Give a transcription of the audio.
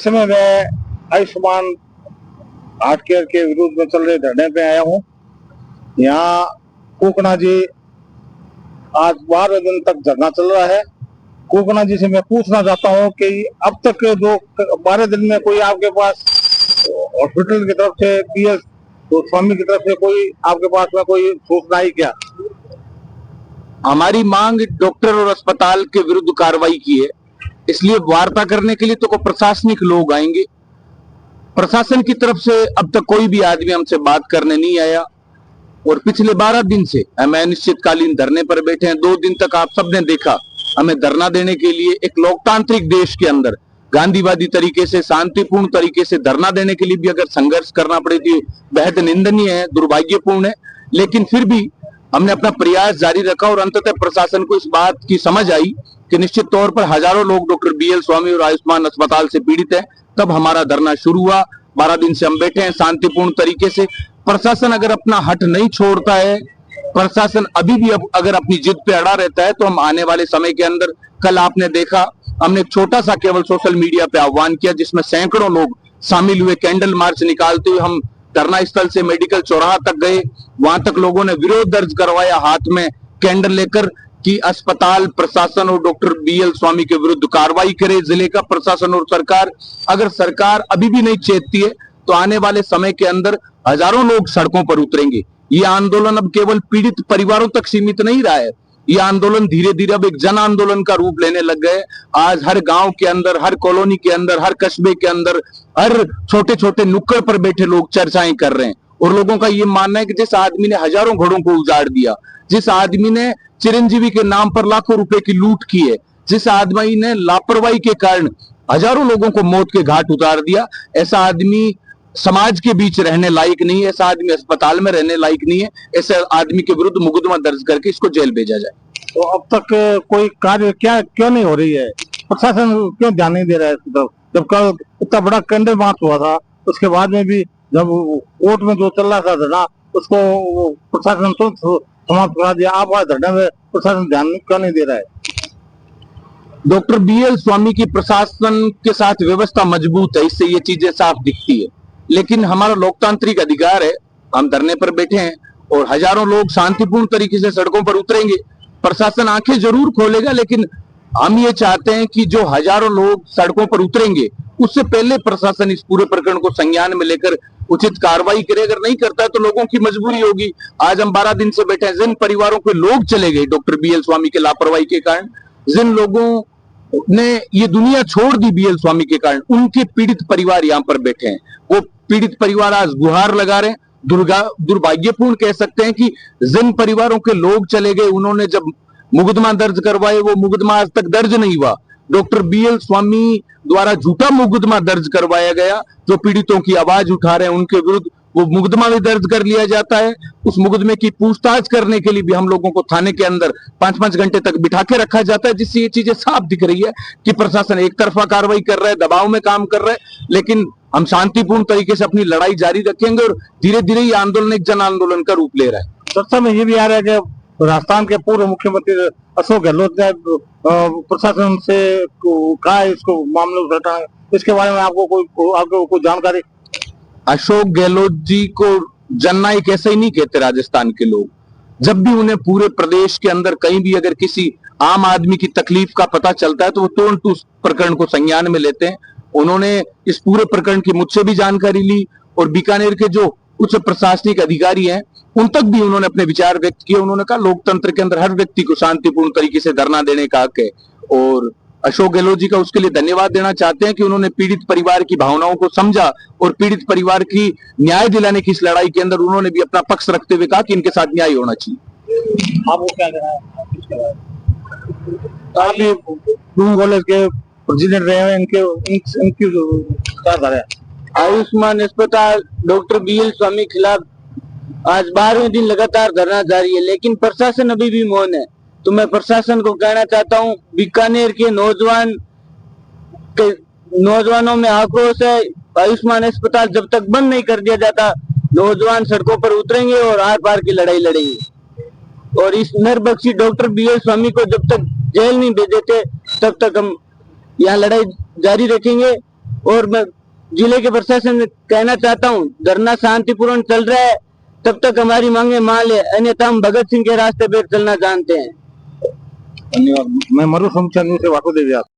इस समय मैं आयुष्मान हार्ट केयर के विरोध में चल रहे धरने पे आया हूँ। यहाँ कोकना जी आज 12 दिन तक धरना चल रहा है। कोकना जी से मैं पूछना चाहता हूँ कि अब तक जो 12 दिन में कोई आपके पास हॉस्पिटल की तरफ से पीएस तो स्वामी की तरफ से कोई आपके पास में कोई सूचना आई क्या? हमारी मांग डॉक्टर और अस्पताल के विरुद्ध कार्रवाई की है, इसलिए वार्ता करने के लिए तो प्रशासनिक लोग आएंगे। प्रशासन की तरफ से अब तक कोई भी आदमी हमसे बात करने नहीं आया और पिछले 12 दिन से हम अनिश्चितकालीन धरने पर बैठे हैं। 2 दिन तक आप सबने देखा हमें धरना देने के लिए एक लोकतांत्रिक देश के अंदर गांधीवादी तरीके से शांतिपूर्ण तरीके से धरना देने के लिए भी अगर संघर्ष करना पड़े तो बेहद निंदनीय है, दुर्भाग्यपूर्ण है। लेकिन फिर भी हमने अपना प्रयास जारी रखा और अंततः प्रशासन को इस बात की समझ आई कि निश्चित तौर पर हजारों लोग डॉक्टर बीएल स्वामी और आयुष्मान अस्पताल से पीड़ित हैं। तब हमारा धरना शुरू हुआ। 12 दिन से हम बैठे हैं शांतिपूर्ण तरीके से। प्रशासन अगर अपना हट नहीं छोड़ता है, प्रशासन अभी भी अगर अपनी जिद पे अड़ा रहता है, तो हम आने वाले समय के अंदर, कल आपने देखा हमने एक छोटा सा केवल सोशल मीडिया पे आह्वान किया जिसमें सैकड़ों लोग शामिल हुए। कैंडल मार्च निकालते हुए हम धरना स्थल से मेडिकल चौराहा तक गए। वहां तक लोगों ने विरोध दर्ज करवाया हाथ में कैंडल लेकर कि अस्पताल प्रशासन और डॉक्टर बीएल स्वामी के विरुद्ध कार्रवाई करे जिले का प्रशासन और सरकार। अगर सरकार अभी भी नहीं चेतती है तो आने वाले समय के अंदर हजारों लोग सड़कों पर उतरेंगे। ये आंदोलन अब केवल पीड़ित परिवारों तक सीमित नहीं रहा है, ये आंदोलन धीरे धीरे अब एक जन आंदोलन का रूप लेने लग गए। आज हर गांव के अंदर, हर कॉलोनी के अंदर, हर कस्बे के अंदर, हर छोटे छोटे नुक्कड़ पर बैठे लोग चर्चाएं कर रहे हैं। और लोगों का ये मानना है कि जिस आदमी ने हजारों घरों को उजाड़ दिया, जिस आदमी ने चिरंजीवी के नाम पर लाखों रुपए की लूट की है, जिस आदमी ने लापरवाही के कारण हजारों लोगों को मौत के घाट उतार दिया, ऐसा आदमी समाज के बीच रहने लायक नहीं है, ऐसा आदमी अस्पताल में रहने लायक नहीं है। ऐसे आदमी के विरुद्ध मुकदमा दर्ज करके इसको जेल भेजा जाए। तो अब तक कोई कार्य क्यों नहीं हो रही है? प्रशासन क्यों ध्यान नहीं दे रहा है इसकी तरफ? जब कल इतना बड़ा कैंडल मार्च हुआ था, उसके बाद में भी जब कोर्ट में जो चल रहा था धरना, उसको प्रशासन तुरंत समाप्त करा दिया। आप आज धरने में प्रशासन ध्यान क्यों नहीं दे रहा है? डॉक्टर बीएल स्वामी की प्रशासन के साथ व्यवस्था मजबूत है, इससे ये चीजें साफ दिखती है। लेकिन हमारा लोकतांत्रिक अधिकार है, हम धरने पर बैठे हैं और हजारों लोग शांतिपूर्ण तरीके से सड़कों पर उतरेंगे। प्रशासन आंखें जरूर खोलेगा, लेकिन हम ये चाहते हैं कि जो हजारों लोग सड़कों पर उतरेंगे उससे पहले प्रशासन इस पूरे प्रकरण को संज्ञान में लेकर उचित कार्रवाई करे। अगर नहीं करता है तो लोगों की मजबूरी होगी। आज हम 12 दिन से बैठे हैं, जिन परिवारों के लोग चले गए डॉक्टर बीएल स्वामी के लापरवाही के कारण, जिन लोगों ने ये दुनिया छोड़ दी बीएल स्वामी के कारण, उनके पीड़ित परिवार यहाँ पर बैठे हैं। वो पीड़ित परिवार आज गुहार लगा रहे हैं। दुर्भाग्यपूर्ण कह सकते हैं कि जिन परिवारों के लोग चले गए, उन्होंने जब मुकदमा दर्ज करवाए, वो मुकदमा आज तक दर्ज नहीं हुआ। डॉक्टर बीएल स्वामी द्वारा झूठा मुकदमा दर्ज करवाया गया। जो पीड़ितों की आवाज उठा रहे हैं उनके विरुद्ध वो मुकदमा भी दर्ज कर लिया जाता है। उस मुकदमे की पूछताछ करने के लिए भी हम लोगों को थाने के अंदर 5-5 घंटे तक बिठा के रखा जाता है, जिससे ये चीजें साफ दिख रही है कि प्रशासन एक तरफा कार्रवाई कर रहा है, दबाव में काम कर रहा है। लेकिन हम शांतिपूर्ण तरीके से अपनी लड़ाई जारी रखेंगे और धीरे धीरे ये आंदोलन एक जन आंदोलन का रूप ले रहा है। चर्चा में ये भी आ रहा है कि राजस्थान के पूर्व मुख्यमंत्री अशोक गहलोत ने प्रशासन से कहा इसको मामले को हटाएं। इसके बारे में आपको कोई जानकारी? अशोक गहलोत जी को जननायक ऐसे ही नहीं कहते राजस्थान के लोग। जब भी उन्हें पूरे प्रदेश के अंदर कहीं भी अगर किसी आम आदमी की तकलीफ का पता चलता है तो वो तुरंत उस प्रकरण को संज्ञान में लेते हैं। उन्होंने इस पूरे प्रकरण की मुझसे भी जानकारी ली और बीकानेर के जो उच्च प्रशासनिक अधिकारी हैं उन तक भी उन्होंने अपने विचार व्यक्त किए। उन्होंने कहा लोकतंत्र के अंदर हर व्यक्ति को शांतिपूर्ण तरीके से धरना देने का हक है और अशोक गहलोत जी का उसके लिए धन्यवाद देना चाहते हैं कि उन्होंने पीड़ित परिवार की भावनाओं को समझा और पीड़ित परिवार की न्याय दिलाने की इस लड़ाई के अंदर उन्होंने भी अपना पक्ष रखते हुए कहा कि इनके साथ न्याय होना चाहिए। आपको क्या कहना है? कॉलेज के प्रेसिडेंट रहे हैं, इनकी विचारधारा है। आयुष्मान अस्पताल डॉक्टर बीएल स्वामी खिलाफ आज 12वें दिन लगातार धरना जारी है, लेकिन प्रशासन अभी भी मौन है। तो मैं प्रशासन को कहना चाहता हूं, बीकानेर के नौजवानों में आक्रोश है। आयुष्मान अस्पताल जब तक बंद नहीं कर दिया जाता, नौजवान सड़कों पर उतरेंगे और आर पार की लड़ाई लड़ेंगे। और इस नरबख्शी डॉक्टर बीएल स्वामी को जब तक जेल नहीं भेज देते तब तक हम यहाँ लड़ाई जारी रखेंगे। और मैं जिले के प्रशासन से कहना चाहता हूँ, धरना शांतिपूर्ण चल रहा है, तब तक हमारी मांगे मान ले, अन्यथा हम भगत सिंह के रास्ते पे चलना जानते हैं। धन्यवाद। मैं मरु समाचार न्यूज से वासुदेव यादव।